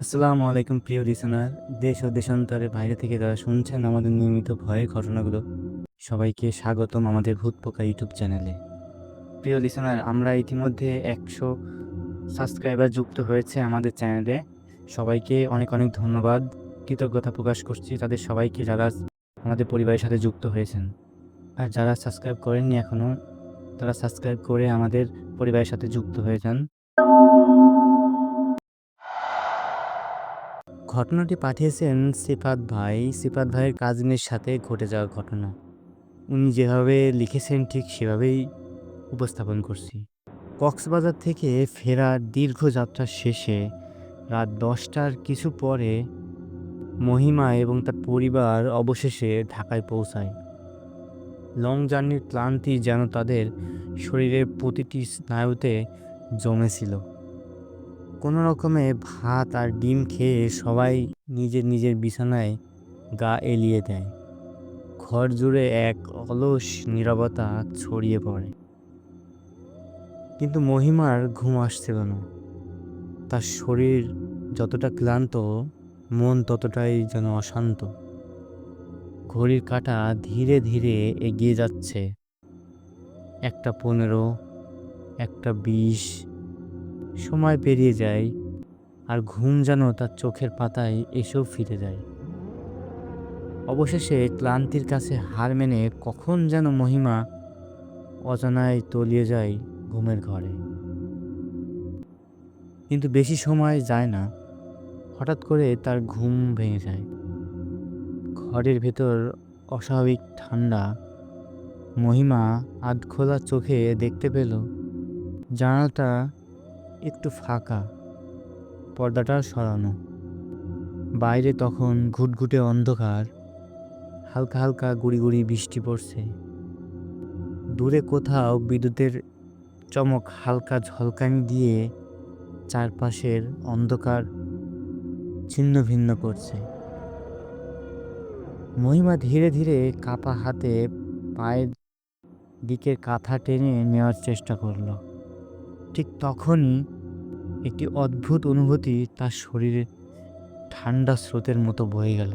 আসসালামু আলাইকুম প্রিয় লিসেনার। দেশ ও দেশান্তরের বাইরে থেকে যারা শুনছেন আমাদের নিয়মিত ভয়ের ঘটনাগুলো, সবাইকে স্বাগতম আমাদের ভূত পোকা ইউটিউব চ্যানেলে। প্রিয় লিসেনার, আমরা ইতিমধ্যে 100 সাবস্ক্রাইবার যুক্ত হয়েছে আমাদের চ্যানেলে। সবাইকে অনেক অনেক ধন্যবাদ, কৃতজ্ঞতা প্রকাশ করছি তাদের সবাইকে যারা আমাদের পরিবারের সাথে যুক্ত হয়েছেন। আর যারা সাবস্ক্রাইব করেননি এখনও, তারা সাবস্ক্রাইব করে আমাদের পরিবারের সাথে যুক্ত হয়ে যান। ঘটনাটি পাঠিয়েছেন সিফাত ভাই। সিফাত ভাইয়ের কাজিনের সাথে ঘটে যাওয়া ঘটনা। উনি যেভাবে লিখেছেন ঠিক সেভাবেই উপস্থাপন করছি। কক্সবাজার থেকে ফেরার দীর্ঘ যাত্রার শেষে রাত 10টার কিছু পরে মহিমা এবং তার পরিবার অবশেষে ঢাকায় পৌঁছায়। লং জার্নির ক্লান্তি যেন তাদের শরীরের প্রতিটি স্নায়ুতে জমেছিল। কোনো রকমে ভাত আর ডিম খেয়ে সবাই নিজের নিজের বিছানায় গা এলিয়ে দেয়। ঘর জুড়ে এক অলস নীরবতা ছড়িয়ে পড়ে। কিন্তু মহিমার ঘুম আসছিল না। তার শরীর যতটা ক্লান্ত, মন ততটাই যেন অশান্ত। ঘড়ির কাঁটা ধীরে ধীরে এগিয়ে যাচ্ছে। 1টা 15, 1টা 20 সময় পেরিয়ে যায়, আর ঘুম যেন তার চোখের পাতায় এসেও ফিরে যায়। অবশেষে ক্লান্তির কাছে হার মেনে কখন যেন মহিমা অজানায় তলিয়ে যায় ঘুমের ঘরে। কিন্তু বেশি সময় যায় না, হঠাৎ করে তার ঘুম ভেঙে যায়। ঘরের ভেতর অস্বাভাবিক ঠান্ডা। মহিমা আধখোলা চোখে দেখতে পেল জানালাটা একটু ফাঁকা, পর্দাটা সরানো। বাইরে তখন ঘুটঘুটে অন্ধকার, হালকা হালকা গুড়ি গুড়ি বৃষ্টি পড়ছে। দূরে কোথাও বিদ্যুতের চমক হালকা ঝলকানি দিয়ে চারপাশের অন্ধকার ছিন্ন ভিন্ন করছে। মহিমা ধীরে ধীরে কাপা হাতে পায়ের দিকের কাঁথা টেনে নেওয়ার চেষ্টা করল। ঠিক তখনই একটি অদ্ভুত অনুভূতি তার শরীরে ঠান্ডা স্রোতের মতো বয়ে গেল।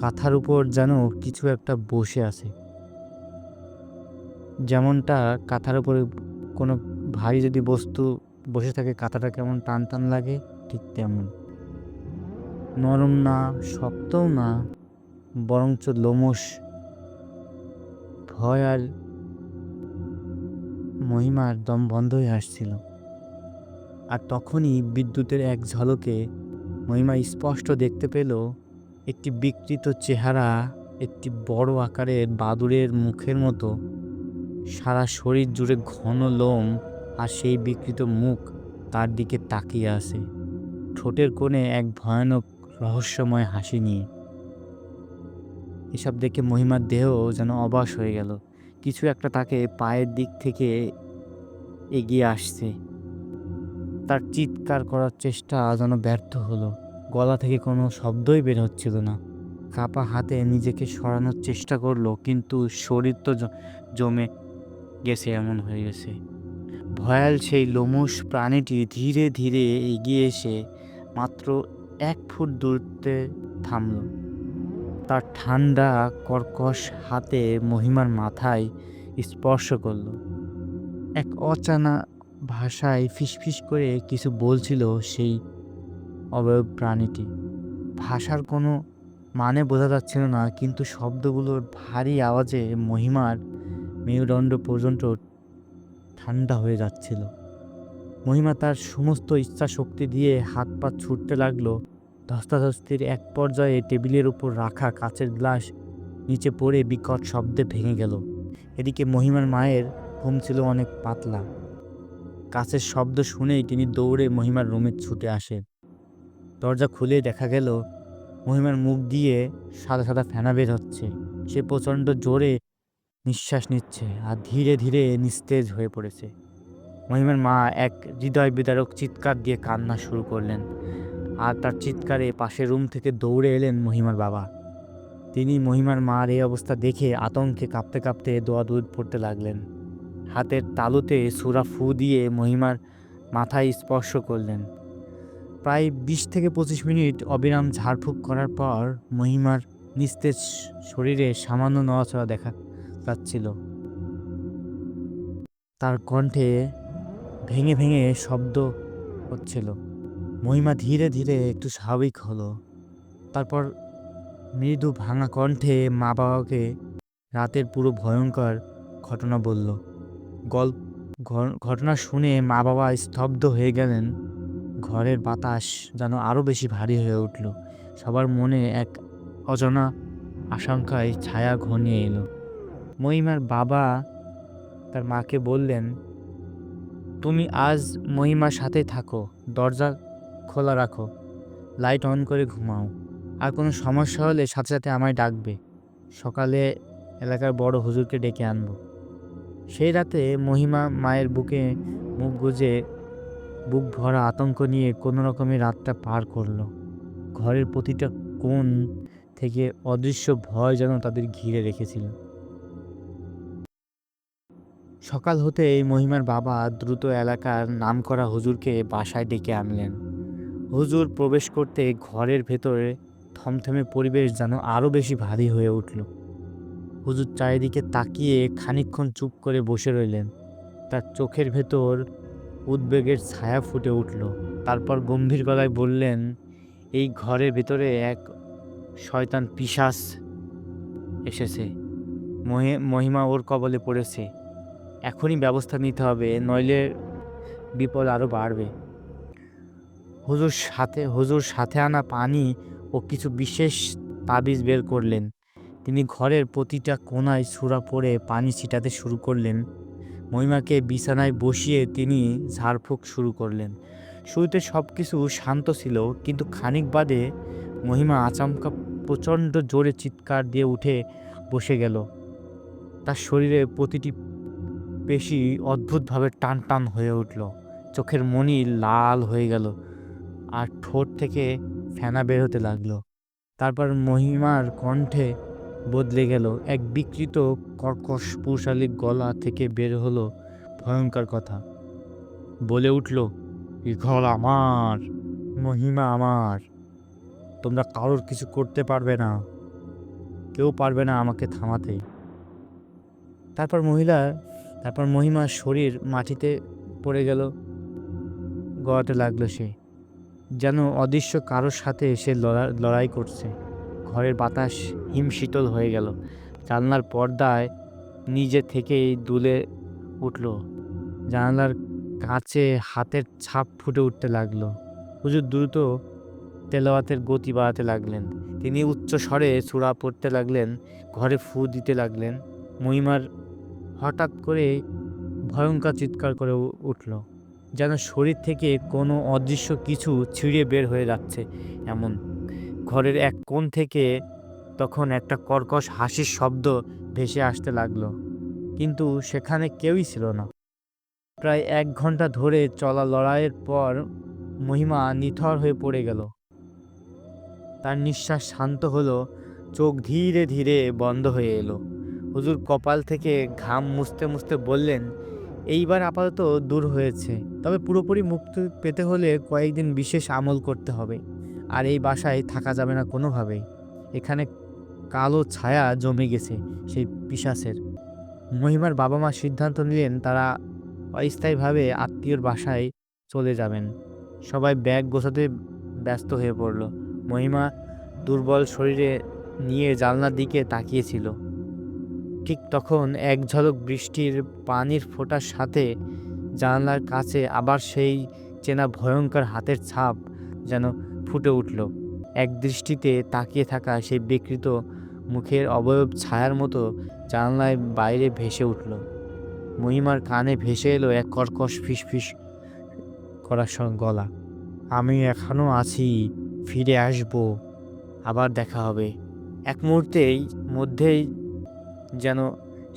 কাঁথার উপর যেন কিছু একটা বসে আছে। যেমনটা কাঁথার উপরে কোনো ভারী যদি বস্তু বসে থাকে, কাঁথাটা কেমন টান টান লাগে, ঠিক তেমন। নরম না, শক্তও না, বরঞ্চ লোমশ। ভয় আর মহিমার দম বন্ধ হয়ে আসছিল। আর তখনই বিদ্যুতের এক ঝলকে মহিমা স্পষ্ট দেখতে পেল একটি বিকৃত চেহারা, একটি বড় আকারের বাদুড়ের মুখের মতো। সারা শরীর জুড়ে ঘন লোম, আর সেই বিকৃত মুখ তার দিকে তাকিয়ে আছে, ঠোঁটের কোণে এক ভয়ানক রহস্যময় হাসি নিয়ে। এসব দেখে মহিমার দেহ যেন অবাক হয়ে গেল। কিছু একটা তাকে পায়ের দিক থেকে এগিয়ে আসছে। তার চিৎকার করার চেষ্টা যেন ব্যর্থ হলো। গলা থেকে কোনো শব্দই বের হচ্ছিল না। কাপা হাতে নিজেকে সরানোর চেষ্টা করলো, কিন্তু শরীর তো জমে গেছে, এমন হয়ে গেছে। ভয়াল সেই লোমশ প্রাণীটি ধীরে ধীরে এগিয়ে এসে মাত্র 1 ফুট দূরত্বে থামল। তার ঠান্ডা কর্কশ হাতে মহিমার মাথায় স্পর্শ করল। এক অজানা ভাষায় ফিসফিস করে কিছু বলছিল সেই অবয়ব প্রাণীটি। ভাষার কোনো মানে বোঝা যাচ্ছিল না, কিন্তু শব্দগুলোর ভারী আওয়াজে মহিমার মেরুদণ্ড পর্যন্ত ঠান্ডা হয়ে যাচ্ছিল। মহিমা তার সমস্ত ইচ্ছা শক্তি দিয়ে হাত পা ছুটতে লাগলো। ধস্তাধস্তির এক পর্যায়ে টেবিলের উপর রাখা কাচের গ্লাস নিচে পড়ে বিকট শব্দে ভেঙে গেল। এদিকে মহিমার মায়ের ঘুম ছিল অনেক পাতলা। কাচের শব্দ শুনেই তিনি দৌড়ে মহিমার রুমে ছুটে আসে। দরজা খুলে দেখা গেল মহিমার মুখ দিয়ে সাদা সাদা ফেনা বের হচ্ছে। সে প্রচণ্ড জোরে নিঃশ্বাস নিচ্ছে আর ধীরে ধীরে নিস্তেজ হয়ে পড়েছে। মহিমার মা এক হৃদয় বিদারক চিৎকার দিয়ে কান্না শুরু করলেন, আর তার চিৎকারে পাশের রুম থেকে দৌড়ে এলেন মহিমার বাবা। তিনি মহিমার মার এই অবস্থা দেখে আতঙ্কে কাঁপতে কাঁপতে দোয়াদুয়ি পড়তে লাগলেন। হাতের তালুতে সূরা ফু দিয়ে মহিমার মাথায় স্পর্শ করলেন। প্রায় ২০ থেকে ২৫ মিনিট অবিরাম ঝাড়ফুঁক করার পর মহিমার নিস্তেজ শরীরে সামান্য নড়াচড়া দেখা যাচ্ছিল। তার কণ্ঠে ভেঙে ভেঙে শব্দ হচ্ছিল। মহিমা ধীরে ধীরে একটু স্বাভাবিক হলো। তারপর মৃদু ভাঙা কণ্ঠে মা বাবাকে রাতের পুরো ভয়ঙ্কর ঘটনা বলল। ঘটনা শুনে মা বাবা স্তব্ধ হয়ে গেলেন। ঘরের বাতাস যেন আরও বেশি ভারী হয়ে উঠল। সবার মনে এক অজানা আশঙ্কায় ছায়া ঘনিয়ে এলো। মহিমার বাবা তার মাকে বললেন, তুমি আজ মহিমার সাথে থাকো, দরজা খোলা রাখো, লাইট অন করে ঘুমাও। আর কোনো সমস্যা হলে সাথে সাথে আমায় ডাকবে। সকালে এলাকার বড় হুজুরকে ডেকে আনবো। সেই রাতে মহিমা মায়ের বুকে মুখ গুজে বুক ভরা আতঙ্ক নিয়ে কোনো রকমে রাতটা পার করলো। ঘরের প্রতিটা কোণ থেকে অদৃশ্য ভয় যেন তাদের ঘিরে রেখেছিল। সকাল হতেই মহিমার বাবা দ্রুত এলাকার নামকরা হুজুরকে বাসায় ডেকে আনলেন। হুজুর প্রবেশ করতে ঘরের ভেতরে থমথমে পরিবেশ যেন আরও বেশি ভারী হয়ে উঠল। হুজুর চারিদিকে তাকিয়ে খানিকক্ষণ চুপ করে বসে রইলেন। তার চোখের ভেতর উদ্বেগের ছায়া ফুটে উঠল। তারপর গম্ভীর গলায় বললেন, এই ঘরের ভেতরে এক শয়তান পিশাচ এসেছে। মহিমা ওর কবলে পড়েছে। এখনই ব্যবস্থা নিতে হবে, নইলে বিপদ আরও বাড়বে। হুজুর সাথে আনা পানি ও কিছু বিশেষ তাবিজ বের করলেন। তিনি ঘরের প্রতিটা কোণায় সূরা পড়ে পানি ছিটাতে শুরু করলেন। মহিমাকে বিছানায় বসিয়ে তিনি ঝাড়ফুঁক শুরু করলেন। শুরুতে সব কিছু শান্ত ছিল, কিন্তু খানিক বাদে মহিমা আচমকা প্রচণ্ড জোরে চিৎকার দিয়ে উঠে বসে গেল। তার শরীরে প্রতিটি পেশি অদ্ভুতভাবে টান টান হয়ে উঠল। চোখের মণি লাল হয়ে গেল আর ঠোঁট থেকে ফেনা বের হতে লাগলো। তারপর মহিমার কণ্ঠে বদলে গেল। এক বিকৃত কর্কশ পুরুষালী গলা থেকে বের হলো ভয়ঙ্কর কথা। বলে উঠল, এই ঘর আমার, মহিমা আমার। তোমরা কারোর কিছু করতে পারবে না, কেউ পারবে না আমাকে থামাতে। তারপর মহিমার শরীর মাটিতে পড়ে গেল। গড়াতে লাগলো সে, যেন অদৃশ্য কারোর সাথে সে লড়াই করছে। ঘরের বাতাস হিমশীতল হয়ে গেল। জানলার পর্দায় নিজে থেকেই দুলে উঠল। জানালার কাছে হাতের ছাপ ফুটে উঠতে লাগলো। হুজুর দ্রুত তেলাওয়াতের গতি বাড়াতে লাগলেন। তিনি উচ্চ স্বরে সূরা পড়তে লাগলেন, ঘরে ফু দিতে লাগলেন। মহিমার হঠাৎ করে ভয়ঙ্কর চিৎকার করে উঠল, যেন শরীর থেকে কোনো অদৃশ্য কিছু ছিঁড়ে বের হয়ে যাচ্ছে এমন। ঘরের এক কোণ থেকে তখন একটা কর্কশ হাসির শব্দ ভেসে আসতে লাগলো, কিন্তু সেখানে কেউই ছিল না। প্রায় ১ ঘন্টা ধরে চলা লড়াইয়ের পর মহিমা নিথর হয়ে পড়ে গেল। তার নিঃশ্বাস শান্ত হলো, চোখ ধীরে ধীরে বন্ধ হয়ে এলো। হুজুর কপাল থেকে ঘাম মুছতে মুছতে বললেন, এইবার আপাতত দূর হয়েছে, তবে পুরোপুরি মুক্তি পেতে হলে কয়েকদিন বিশেষ আমল করতে হবে। আর এই বাসায় থাকা যাবে না কোনোভাবেই। এখানে কালো ছায়া জমে গেছে সেই পিশাচের। মহিমার বাবা মা সিদ্ধান্ত নিলেন তারা অস্থায়ীভাবে আত্মীয়র বাসায় চলে যাবেন। সবাই ব্যাগ গোছাতে ব্যস্ত হয়ে পড়ল। মহিমা দুর্বল শরীরে নিয়ে জানলার দিকে তাকিয়েছিল। ঠিক তখন এক ঝলক বৃষ্টির পানির ফোঁটার সাথে জানলার কাছে আবার সেই চেনা ভয়ঙ্কর হাতের ছাপ যেন ফুটে উঠল। এক দৃষ্টিতে তাকিয়ে থাকা সেই বিকৃত মুখের অবয়ব ছায়ার মতো জানলায় বাইরে ভেসে উঠল। মহিমার কানে ভেসে এলো এক কর্কশ ফিসফিস করা গলা, আমি এখনো আছি, ফিরে আসবো, আবার দেখা হবে। এক মুহূর্তেই মধ্যেই যেন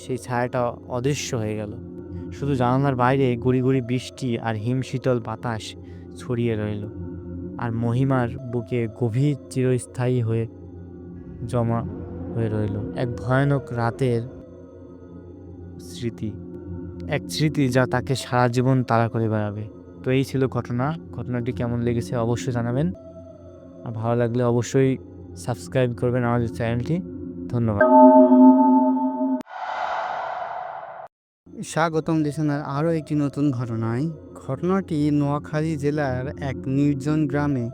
সেই ছায়াটা অদৃশ্য হয়ে গেল। শুধু জানালার বাইরে গুড়ি গুড়ি বৃষ্টি আর হিমশীতল বাতাস ছড়িয়ে রইল। আর মহিমার বুকে গভীর চিরস্থায়ী হয়ে জমা হয়ে রইল এক ভয়ানক রাতের স্মৃতি। এক স্মৃতি যা তাকে সারা জীবন তাড়া করে বেড়াবে। তো এই ছিল ঘটনাটি কেমন লেগেছে অবশ্যই জানাবেন, আর ভালো লাগলে অবশ্যই সাবস্ক্রাইব করবেন আমাদের চ্যানেলটি। ধন্যবাদ। স্বাগতম লিসনার আরও একটি নতুন ঘটনায়। ঘটনাটি নোয়াখালী জেলার এক নির্জন গ্রামে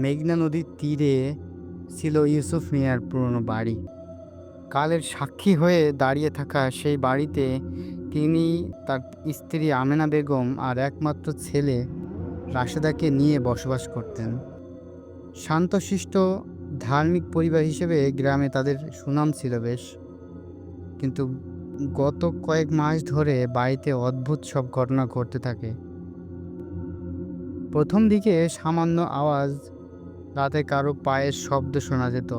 মেঘনা নদীর তীরে ছিল ইউসুফ মিয়ার পুরনো বাড়ি। কালের সাক্ষী হয়ে দাঁড়িয়ে থাকা সেই বাড়িতে তিনি, তার স্ত্রী আমেনা বেগম আর একমাত্র ছেলে রাশেদাকে নিয়ে বসবাস করতেন। শান্তশিষ্ট ধার্মিক পরিবার হিসেবে গ্রামে তাদের সুনাম ছিল বেশ, কিন্তু গত কয়েক মাস ধরে বাড়িতে অদ্ভুত সব ঘটনা ঘটতে থাকে। প্রথম দিকে সামান্য আওয়াজ, রাতে কারো পায়ের শব্দ শোনা যেত।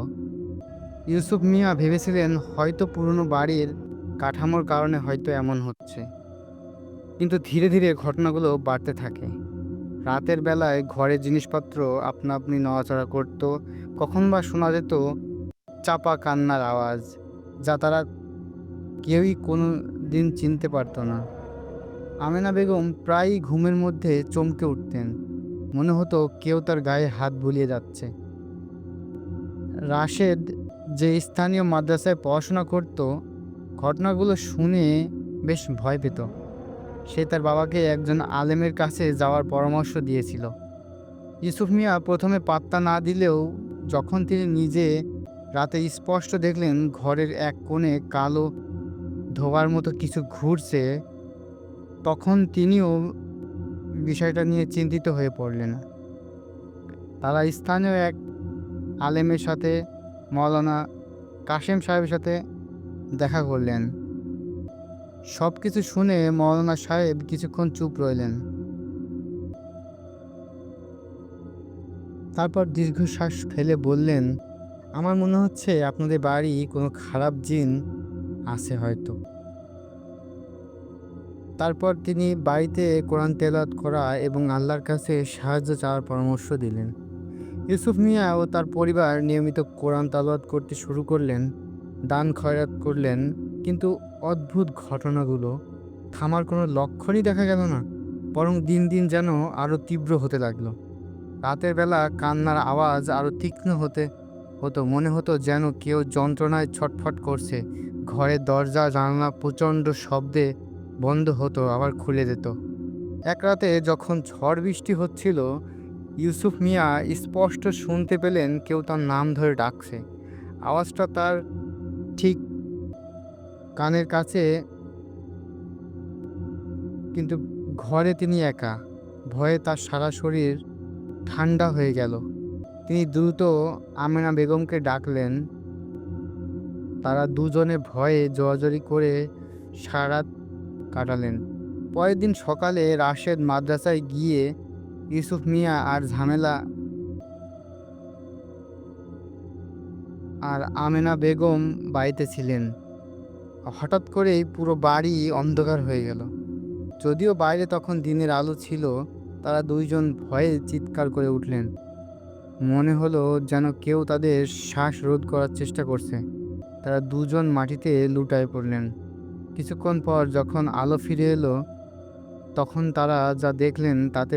ইউসুফ মিয়া ভেবেছিলেন হয়তো পুরনো বাড়ির কাঠামোর কারণে হয়তো এমন হচ্ছে, কিন্তু ধীরে ধীরে ঘটনাগুলো বাড়তে থাকে। রাতের বেলায় ঘরের জিনিসপত্র আপনা আপনি নড়াচড়া করত, কখন বা শোনা যেত চাপা কান্নার আওয়াজ, যা তারা কেউই কোনো দিন চিনতে পারত না। আমেনা বেগম প্রায়ই ঘুমের মধ্যে চমকে উঠতেন, মনে হতো কেউ তার গায়ে হাত বুলিয়ে যাচ্ছে। রাশেদ, যে স্থানীয় মাদ্রাসায় পড়াশোনা করত, ঘটনাগুলো শুনে বেশ ভয় পেত। সে তার বাবাকে একজন আলেমের কাছে যাওয়ার পরামর্শ দিয়েছিল। ইউসুফ মিয়া প্রথমে পাত্তা না দিলেও যখন তিনি নিজে রাতে স্পষ্ট দেখলেন ঘরের এক কোণে কালো ধোঁয়ার মতো কিছু ঘুরছে, তখন তিনিও বিষয়টা নিয়ে চিন্তিত হয়ে পড়লেন। তারা স্থানীয় এক আলেমের সাথে, মৌলানা কাশেম সাহেবের সাথে দেখা করলেন। সব কিছু শুনে মৌলানা সাহেব কিছুক্ষণ চুপ রইলেন, তারপর দীর্ঘশ্বাস ফেলে বললেন, আমার মনে হচ্ছে আপনাদের বাড়ি কোনো খারাপ জিন আছে হয়তো। তারপর তিনি বাড়িতে কোরআন তেলাওয়াত করা এবং আল্লাহর কাছে সাহায্য চাওয়ার পরামর্শ দিলেন। ইউসুফ মিয়া ও তার পরিবার নিয়মিত কোরআন তেলাওয়াত করতে শুরু করলেন, দান খয়রাত করলেন, কিন্তু অদ্ভুত ঘটনাগুলো থামার কোনো লক্ষণই দেখা গেল না, বরং দিন দিন যেন আরও তীব্র হতে লাগলো। রাতের বেলা কান্নার আওয়াজ আরও তীক্ষ্ণ হতো, মনে হতো যেন কেউ যন্ত্রণায় ছটফট করছে। ঘরের দরজা জানালা প্রচণ্ড শব্দে বন্ধ হতো, আবার খুলে যেত। এক রাতে যখন ঝড় বৃষ্টি হচ্ছিল, ইউসুফ মিয়া স্পষ্ট শুনতে পেলেন কেউ তার নাম ধরে ডাকছে। আওয়াজটা তার ঠিক কানের কাছে, কিন্তু ঘরে তিনি একা। ভয়ে তার সারা শরীর ঠান্ডা হয়ে গেল। তিনি দ্রুত আমেনা বেগমকে ডাকলেন। তারা দুজনে ভয়ে জোরাজুরি করে সারা রাত কাটালেন। পরের দিন সকালে রাশেদ মাদ্রাসায় গিয়ে ইউসুফ মিয়া আর আমেনা বেগম বাড়িতে ছিলেন। হঠাৎ করেই পুরো বাড়ি অন্ধকার হয়ে গেল। যদিও বাইরে তখন দিনের আলো ছিল, তারা দুইজন ভয়ে চিৎকার করে উঠলেন। মনে হলো যেন কেউ তাদের শ্বাস রোধ করার চেষ্টা করছে। তারা দুজন মাটিতে লুটায় পড়লেন। কিছুক্ষণ পর যখন আলো ফিরে এলো, তখন তারা যা দেখলেন তাতে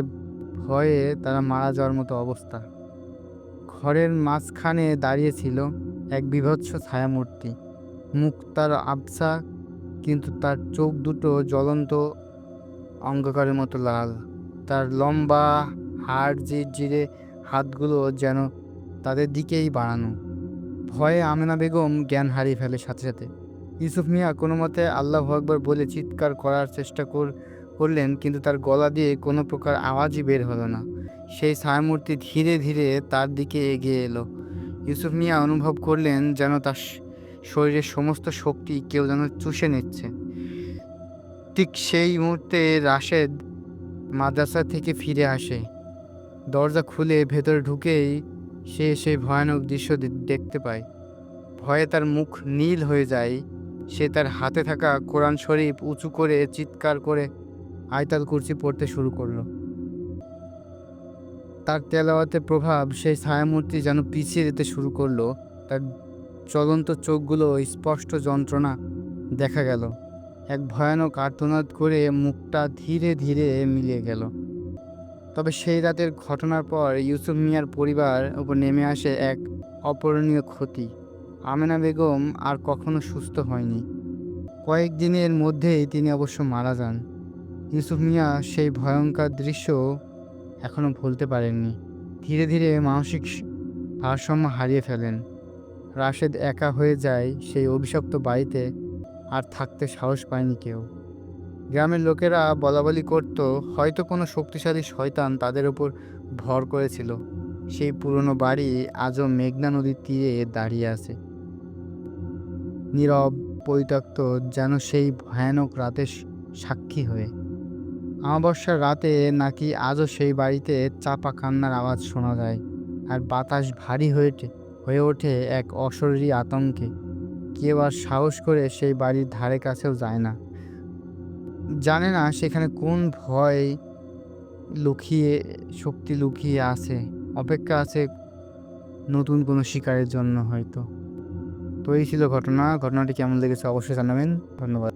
ভয়ে তারা মারা যাওয়ার মতো অবস্থা। ঘরের মাঝখানে দাঁড়িয়ে ছিল এক বীভৎস ছায়ামূর্তি। মুখ তার আবছা, কিন্তু তার চোখ দুটো জ্বলন্ত অন্ধকারের মতো লাল। তার লম্বা হাড় জিরজিরে হাতগুলো যেন তাদের দিকেই বাড়ানো। ভয়ে আমেনা বেগম জ্ঞান হারিয়ে ফেলে সাথে সাথে। ইউসুফ মিয়া কোনো মতে আল্লাহু আকবার বলে চিৎকার করার চেষ্টা করলেন, কিন্তু তার গলা দিয়ে কোনো প্রকার আওয়াজই বের হলো না। সেই ছায়ামূর্তি ধীরে ধীরে তার দিকে এগিয়ে এলো। ইউসুফ মিয়া অনুভব করলেন যেন তার শরীরের সমস্ত শক্তি কেউ যেন চুষে নিচ্ছে। ঠিক সেই মুহূর্তে রাশেদ মাদ্রাসা থেকে ফিরে আসে। দরজা খুলে ভেতরে ঢুকেই সে সেই ভয়ানক দৃশ্য দেখতে পায়। ভয়ে তার মুখ নীল হয়ে যায়। সে তার হাতে থাকা কোরআন শরীফ উঁচু করে চিৎকার করে আয়তাল কুরসি পড়তে শুরু করলো। তার তেলাওয়াতের প্রভাব সেই ছায়ামূর্তি যেন পিছিয়ে যেতে শুরু করলো। তার জ্বলন্ত চোখগুলো স্পষ্ট যন্ত্রণা দেখা গেল। এক ভয়ানক আর্তনাদ করে মুখটা ধীরে ধীরে মিলিয়ে গেল। তবে সেই রাতের ঘটনার পর ইউসুফ মিয়ার পরিবার উপর নেমে আসে এক অপূরণীয় ক্ষতি। আমেনা বেগম আর কখনো সুস্থ হয়নি। কয়েকদিনের মধ্যেই তিনি অবশ্য মারা যান। ইউসুফ মিয়া সেই ভয়ঙ্কর দৃশ্য এখনো ভুলতে পারেননি। ধীরে ধীরে মানসিক ভারসাম্য হারিয়ে ফেলেন। রাশেদ একা হয়ে যায় সেই অভিশপ্ত বাড়িতে, আর থাকতে সাহস পায়নি কেউ। গ্রামের লোকেরা বলাবলি করত, হয়তো কোনো শক্তিশালী শয়তান তাদের উপর ভর করেছিল। সেই পুরনো বাড়ি আজও মেঘনা নদীর তীরে দাঁড়িয়ে আছে, নীরব, পরিত্যক্ত, যেন সেই ভয়ানক রাতের সাক্ষী হয়ে। অমাবস্যার রাতে নাকি আজও সেই বাড়িতে চাপা কান্নার আওয়াজ শোনা যায়, আর বাতাস ভারী হয়ে ওঠে এক অশরীরী আতঙ্কে। কেউ আর সাহস করে সেই বাড়ির ধারে কাছেও যায় না। জানে না সেখানে কোন ভয় লুকিয়ে শক্তি লুকিয়ে আছে, অপেক্ষা আছে নতুন কোনো শিকারের জন্য হয়তো। তো এই ছিল ঘটনাটি কেমন লেগেছে অবশ্যই জানাবেন। ধন্যবাদ।